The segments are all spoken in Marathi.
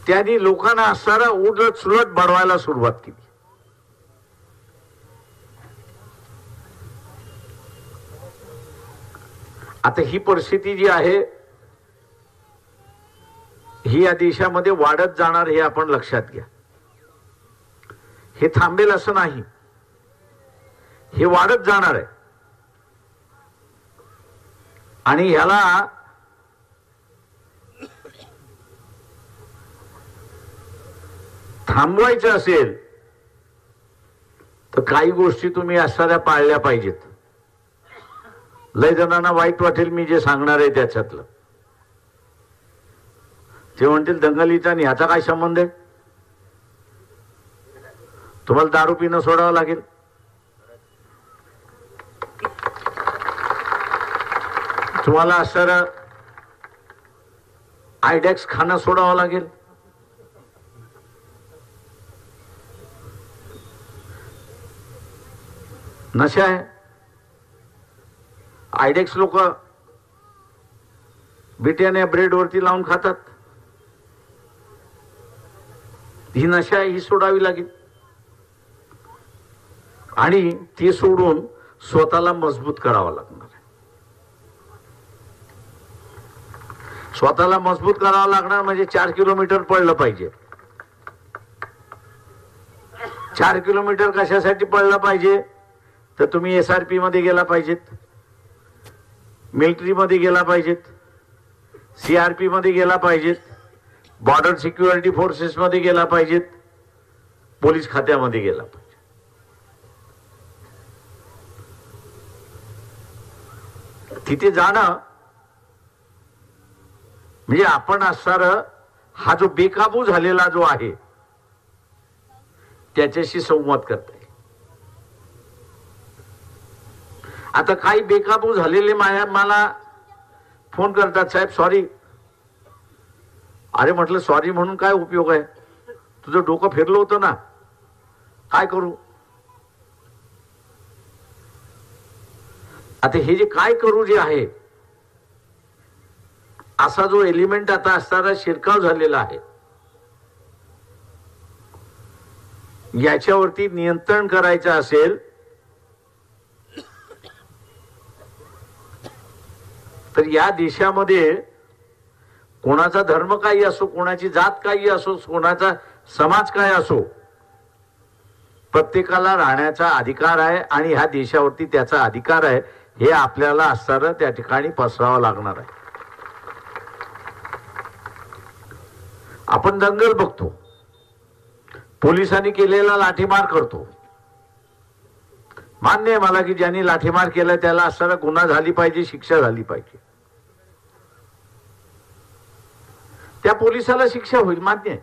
त्यांनी लोकांना असणारा उलट सुलट बडवायला सुरुवात केली. आता ही परिस्थिती जी आहे ही या देशामध्ये वाढत जाणार हे आपण लक्षात घ्या. हे थांबेल असं नाही, हे वाढत जाणार आहे. आणि ह्याला थांबवायचं असेल तर काही गोष्टी तुम्ही असणाऱ्या पाळल्या पाहिजेत. लय जणांना वाईट वाटेल मी जे सांगणार आहे त्याच्यातलं. ते म्हणतील दंगलीचा आणि ह्याचा काय संबंध आहे? तुम्हाला दारू पिणं सोडावं लागेल, तुम्हाला असणारं आयडेक्स खाणं सोडावं लागेल, नशा आहे. आयडेक्स लोक ब्रिटानिया ब्रेड वरती लावून खातात. ही नशा आहे, ही सोडावी लागेल. आणि ती सोडून स्वतःला मजबूत करावं लागणार आहे. स्वतःला मजबूत करावं लागणार म्हणजे 4 किलोमीटर पळलं पाहिजे. 4 किलोमीटर कशासाठी पळलं पाहिजे तर तुम्ही SRP मध्ये गेला पाहिजेत, मिलिटरी मध्ये गेला पाहिजेत, CRP मध्ये गेला पाहिजेत, बॉर्डर सिक्युरिटी फोर्सेस मध्ये गेला पाहिजेत, पोलीस खात्यामध्ये गेला पाहिजे. तिथे जाणं म्हणजे आपण असणार हा जो बेकाबू झालेला जो आहे त्याच्याशी संवाद करता येईल. आता काही बेकाबू झालेले मला फोन करतात, साहेब सॉरी. अरे म्हटलं सॉरी म्हणून काय उपयोग आहे? तुझं डोकं फिरलं होतं ना, काय करू? आता हे जे काय करू जे आहे असा जो एलिमेंट आता असणारा शिरकाव झालेला आहे याच्यावरती नियंत्रण करायचं असेल तर या देशामध्ये कोणाचा धर्म काही असो, कोणाची जात काही असो, कोणाचा समाज काय असो, प्रत्येकाला राहण्याचा अधिकार आहे आणि ह्या देशावरती त्याचा अधिकार आहे हे आपल्याला असणारं त्या ठिकाणी पसरावं लागणार आहे. आपण दंगल बघतो, पोलिसांनी केलेला लाठीमार करतो. मान्य आहे मला की ज्यांनी लाठीमार केला त्याला असणारा गुन्हा झाली पाहिजे, शिक्षा झाली पाहिजे. त्या पोलिसाला शिक्षा होईल, मान्य आहे.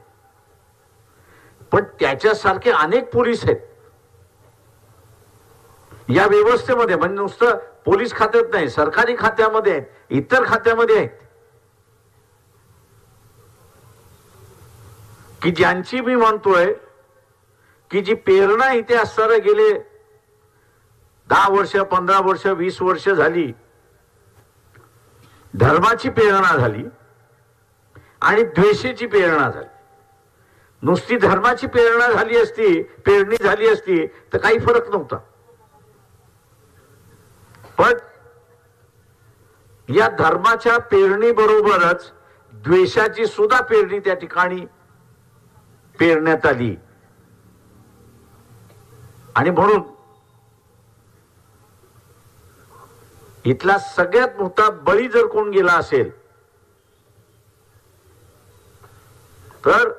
पण त्याच्यासारखे अनेक पोलीस आहेत या व्यवस्थेमध्ये, म्हणजे नुसतं पोलीस खात्यात नाही, सरकारी खात्यामध्ये आहेत, इतर खात्यामध्ये आहेत की ज्यांची मी म्हणतोय की जी प्रेरणा इथे असणारे गेले 10 वर्ष, 15 वर्ष, 20 वर्ष झाली, धर्माची प्रेरणा झाली आणि द्वेषाची प्रेरणा झाली. नुसती धर्माची प्रेरणा झाली असती, पेरणी झाली असती तर काही फरक नव्हता. पण या धर्माच्या पेरणी बरोबरच द्वेषाची सुद्धा पेरणी त्या ठिकाणी पेरण्यात आली. आणि म्हणून इथला सगळ्यात मोठा बळी जर कोण गेला असेल तर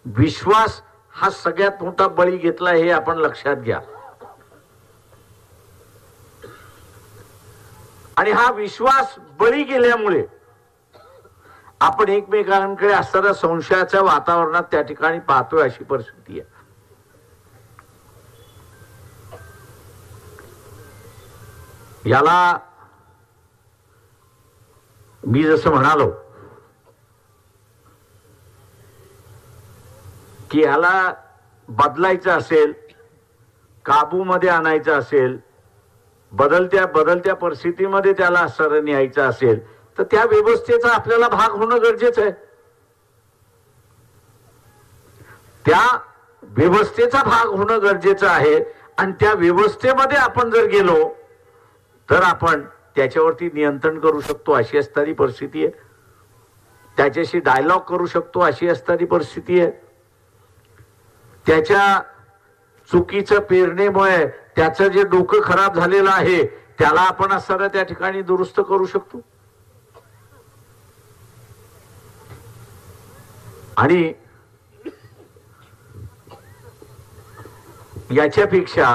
विश्वास हा सगळ्यात मोठा बळी घेतला हे आपण लक्षात घ्या. आणि हा विश्वास बळी गेल्यामुळे आपण एकमेकांकडे असणाऱ्या संशयाच्या वातावरणात त्या ठिकाणी पाहतोय अशी परिस्थिती आहे. याला मी जसं म्हणालो की याला बदलायचं असेल, काबूमध्ये आणायचं असेल, बदलत्या परिस्थितीमध्ये त्याला असर न्यायचं असेल तर त्या व्यवस्थेचा आपल्याला भाग होणं गरजेचं आहे. त्या व्यवस्थेचा भाग होणं गरजेचं आहे आणि त्या व्यवस्थेमध्ये आपण जर गेलो तर आपण त्याच्यावरती नियंत्रण करू शकतो अशी असणारी परिस्थिती आहे. त्याच्याशी डायलॉग करू शकतो अशी असणारी परिस्थिती आहे. त्याच्या चुकीच्या प्रेरणेमुळे त्याचं जे डोकं खराब झालेलं आहे त्याला आपण असणारा त्या ठिकाणी दुरुस्त करू शकतो. आणि याच्यापेक्षा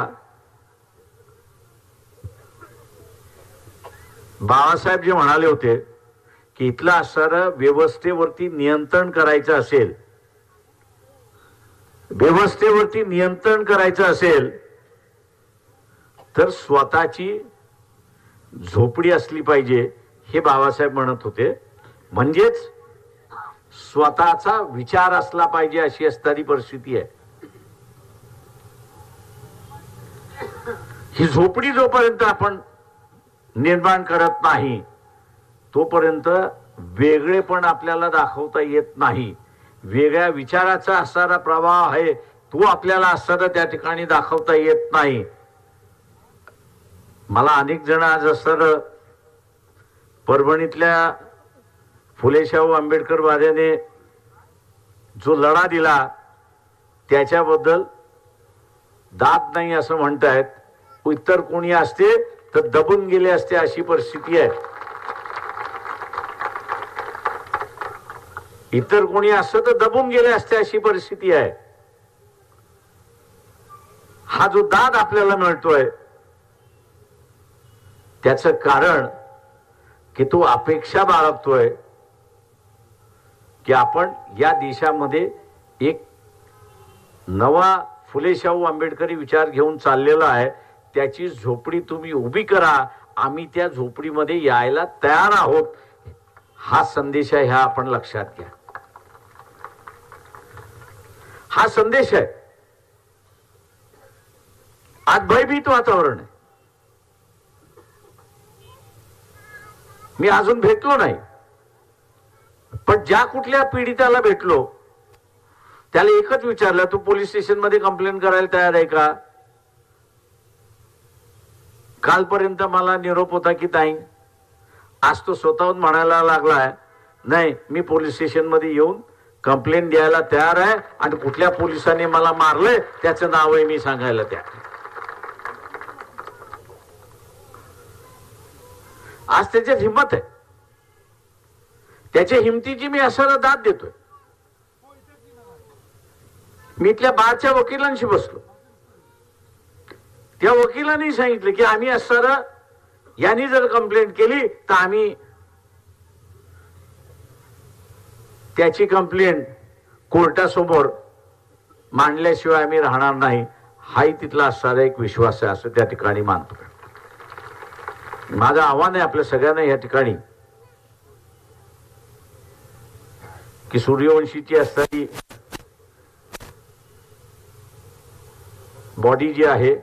बाळासाहेब जे म्हणाले होते की इथलं असणारं व्यवस्थेवरती नियंत्रण करायचं असेल, व्यवस्थेवरती नियंत्रण करायचं असेल तर स्वतःची झोपडी असली पाहिजे हे बाबासाहेब म्हणत होते. म्हणजेच स्वतःचा विचार असला पाहिजे अशी असणारी परिस्थिती आहे. ही झोपडी जोपर्यंत आपण निर्माण करत नाही तोपर्यंत वेगळेपण आपल्याला दाखवता येत नाही. वेगळ्या विचाराचा असणारा प्रवाह आहे तो आपल्याला असणारा त्या ठिकाणी दाखवता येत नाही. मला अनेक जण आज असणारं परभणीतल्या फुले शाहू आंबेडकर वाद्याने जो लढा दिला त्याच्याबद्दल दाद नाही असं म्हणतायत. इतर कोणी असते तर दबून गेले असते अशी परिस्थिती आहे. इतर कोणी असतं तर दबून गेले असते अशी परिस्थिती आहे. हा जो दाद आपल्याला मिळतोय त्याचं कारण की तो अपेक्षा बाळगतोय की आपण या देशामध्ये एक नवा फुले शाहू आंबेडकरी विचार घेऊन चाललेला आहे. त्याची झोपडी तुम्ही उभी करा, आम्ही त्या झोपडीमध्ये यायला तयार आहोत. हा संदेश आहे, हा आपण लक्षात घ्या. हा संदेश आहे. आज भयभीत वातावरण आहे. मी अजून भेटलो नाही पण ज्या कुठल्या पीडिताला भेटलो त्याला एकच विचारलं, तू पोलीस स्टेशन मध्ये कंप्लेंट करायला तयार आहे का? कालपर्यंत मला निरोप होता की ताई, आज तो स्वतःहून म्हणायला लागलाय नाही मी पोलीस स्टेशन मध्ये येऊन कंप्लेंट द्यायला तयार आहे आणि कुठल्या पोलिसांनी मला मारलंय त्याचं नाव आहे मी सांगायला तयार. आज त्याच्यात हिंमत आहे. त्याच्या हिमतीची मी असं दाद देतोय. मी इथल्या बारच्या वकिलांशी बसलो. त्या वकिलांनी सांगितलं की आम्ही असं यांनी जर कंप्लेंट केली तर आम्ही त्याची कंप्लेंट कोर्टासमोर मांडल्याशिवाय आम्ही राहणार नाही. हाही तिथला असणारा एक विश्वास आहे असं त्या ठिकाणी मानतो. माझं आव्हान आहे आपल्या सगळ्यांना या ठिकाणी की सूर्यवंशीची असणारी बॉडी जी आहे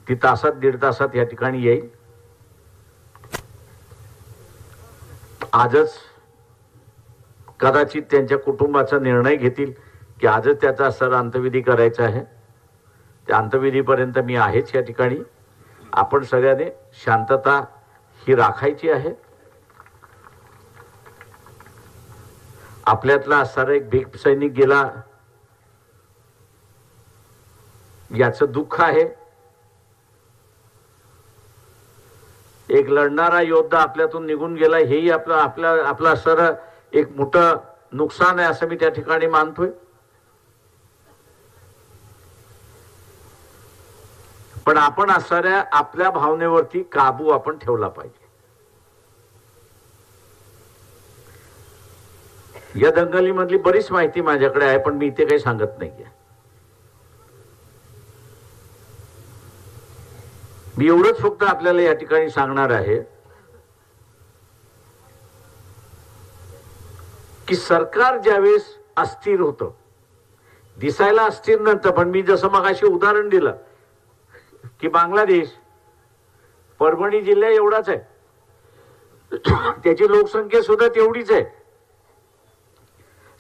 ती तासात दीड तासात या ठिकाणी येईल. आजच कदाचित त्यांच्या कुटुंबाचा निर्णय घेतील की आजच त्याचा असणारा अंत्यविधी करायचा आहे. त्या अंत्यविधीपर्यंत मी आहेच या ठिकाणी. आपण सगळ्यांनी शांतता ही राखायची आहे. आपल्यातला असणारा एक भीक सैनिक गेला याचं दुःख आहे. एक लढणारा योद्धा आपल्यातून निघून गेला हेही आपलं असणारं एक मोठं नुकसान आहे असं मी त्या ठिकाणी मानतोय. पण आपण असणाऱ्या आपल्या भावनेवरती काबू आपण ठेवला पाहिजे. या दंगलीमधली बरीच माहिती माझ्याकडे आहे पण मी इथे काही सांगत नाहीये. मी एवढंच फक्त आपल्याला या ठिकाणी सांगणार आहे की सरकार ज्यावेळेस अस्थिर होतं, दिसायला अस्थिर नव्हतं, पण मी जसं मगाशी उदाहरण दिलं की बांगलादेश परभणी जिल्हा एवढाच आहे, त्याची लोकसंख्या सुद्धा तेवढीच आहे,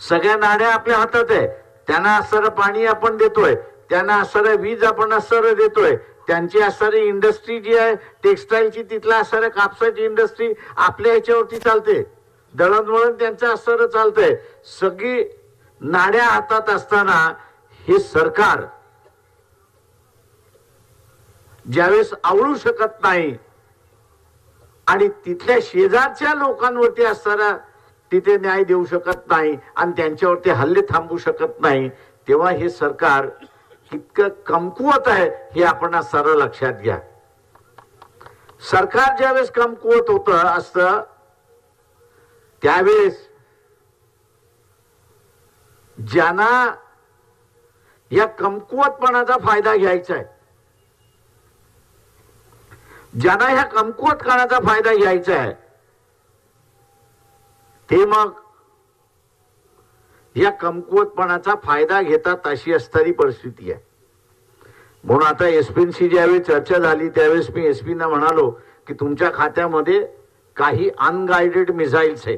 सगळ्या नाड्या आपल्या हातात आहे, त्यांना असणारं पाणी आपण देतोय, त्यांना असणारं वीज आपण असणारं देतोय, त्यांची असणारी इंडस्ट्री जी आहे टेक्सटाईलची, तिथला असणाऱ्या कापसाची इंडस्ट्री आपल्या ह्याच्यावरती चालते, दळणवळण त्यांचं असणारं चालतंय. सगळी नाड्या हातात असताना हे सरकार ज्यावेळेस आवळू शकत नाही आणि तिथल्या शेजारच्या लोकांवरती असणारा तिथे न्याय देऊ शकत नाही आणि त्यांच्यावरती हल्ले थांबवू शकत नाही, तेव्हा हे सरकार इतकं कमकुवत आहे हे आपण सरळ लक्षात घ्या. सरकार ज्यावेळेस कमकुवत होत असतं त्यावेळेस ज्यांना या कमकुवतपणाचा फायदा घ्यायचा आहे, ज्यांना ह्या कमकुवतपणाचा फायदा घ्यायचा आहे, ते मग या कमकुवतपणाचा फायदा घेतात अशी असणारी परिस्थिती आहे. म्हणून आता एसपींशी ज्यावेळी चर्चा झाली त्यावेळेस मी एसपींना म्हणालो की तुमच्या खात्यामध्ये काही अनगाइडेड मिसाईल्स आहे.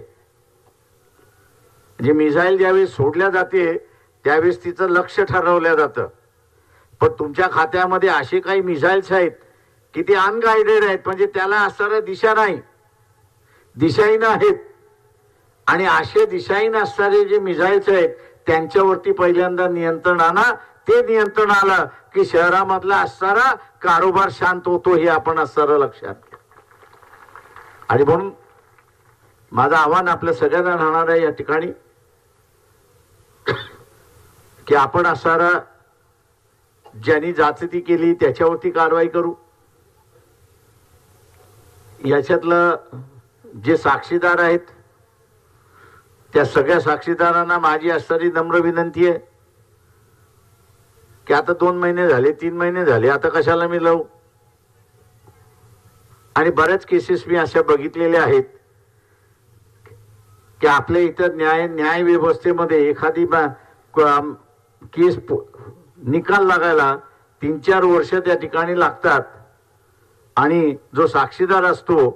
जे मिसाईल ज्यावेळेस सोडल्या जाते त्यावेळेस तिचं लक्ष ठरवलं जातं, पण तुमच्या खात्यामध्ये असे काही मिसाईल्स आहेत की ते अनगाइडेड आहेत, म्हणजे त्याला असणाऱ्या दिशा नाही, दिशाहीन आहेत. आणि असे दिशाहीन असणारे जे मिसाईल्स आहेत त्यांच्यावरती पहिल्यांदा नियंत्रण आणा. ते नियंत्रण आलं की शहरामधला असणारा कारोबार शांत होतो, हे आपण असणारं लक्षात घ्या. आणि म्हणून माझं आव्हान आपल्या सगळ्यांना राहणार आहे या ठिकाणी की आपण असणारा ज्यांनी जाचती केली त्याच्यावरती कारवाई करू. याच्यातलं जे साक्षीदार आहेत त्या सगळ्या साक्षीदारांना माझी असणारी नम्र विनंती आहे की आता 2 महिने झाले, 3 महिने झाले, आता कशाला मी लावू. आणि बऱ्याच केसेस मी अशा बघितलेल्या आहेत की आपल्या इथं न्याय व्यवस्थेमध्ये एखादी केस निकाल लागायला 3-4 वर्ष त्या ठिकाणी लागतात आणि जो साक्षीदार असतो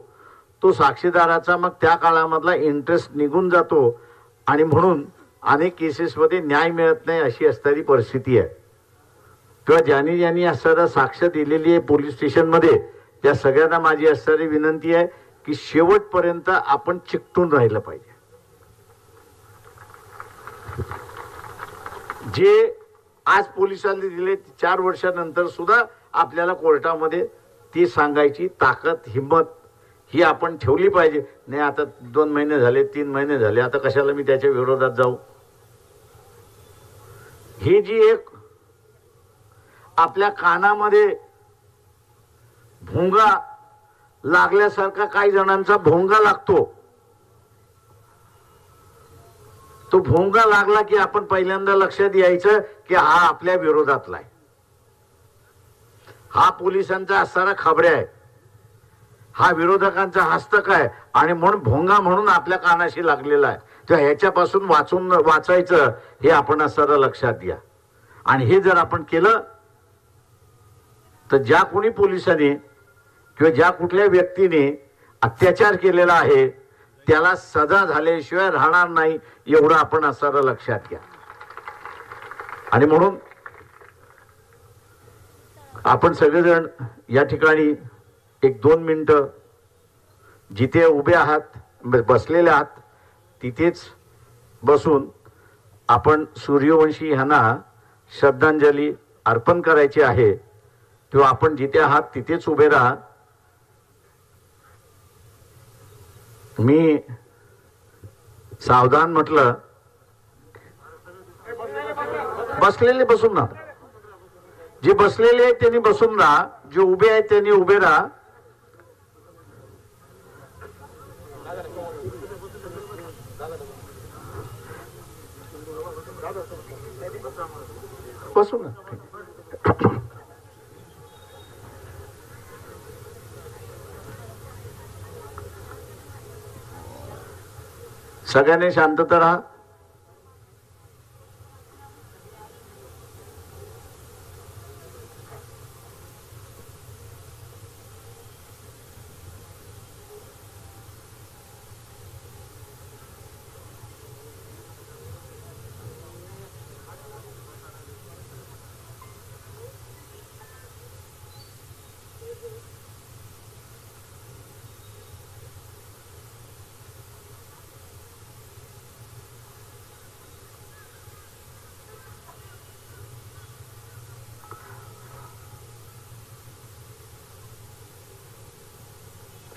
तो साक्षीदाराचा मग त्या काळामधला इंटरेस्ट निघून जातो आणि म्हणून अनेक केसेसमध्ये न्याय मिळत नाही अशी असणारी परिस्थिती आहे. किंवा ज्यांनी असणारा साक्ष दिलेली आहे पोलीस स्टेशनमध्ये त्या सगळ्यांना माझी असणारी विनंती आहे की शेवटपर्यंत आपण चिकटून राहिलं पाहिजे. जे आज पोलिसांनी दिले 4 वर्षानंतर सुद्धा आपल्याला कोर्टामध्ये ती सांगायची ताकद हिम्मत ही आपण ठेवली पाहिजे. नाही आता 2 महिने झाले, 3 महिने झाले, आता कशाला मी त्याच्या विरोधात जाऊ. ही जी एक आपल्या कानामध्ये भोंगा लागल्यासारखा काही जणांचा भोंगा लागतो, तो भोंगा लागला की आपण पहिल्यांदा लक्षात यायचं की हा आपल्या विरोधातला आहे, हा पोलिसांचा असणारा खबऱ्या आहे, हा विरोधकांचा हस्तक आहे आणि म्हणून भोंगा म्हणून आपल्या कानाशी लागलेला आहे. तेव्हा ह्याच्यापासून वाचायचं हे आपण असणारं लक्षात घ्या. आणि हे जर आपण केलं तर ज्या कोणी पोलिसांनी किंवा ज्या कुठल्या व्यक्तीने अत्याचार केलेला आहे त्याला सजा झाल्याशिवाय राहणार नाही एवढं आपण असणारं लक्षात घ्या. आणि म्हणून आपण सगळेजण या ठिकाणी 1-2 मिनिटं जिथे उभे आहात, बसलेले आहात तिथेच बसून आपण सूर्यवंशी यांना श्रद्धांजली अर्पण करायची आहे. तेव्हा आपण जिथे आहात तिथेच उभे राहा. मी सावधान म्हटलं, बसलेले बसून राहा, जे बसलेले आहेत त्यांनी बसून राहा, जे उभे आहेत त्यांनी उभे राहा. बसून राहा. सगळ्यांनी शांतता राहा.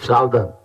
सावधान.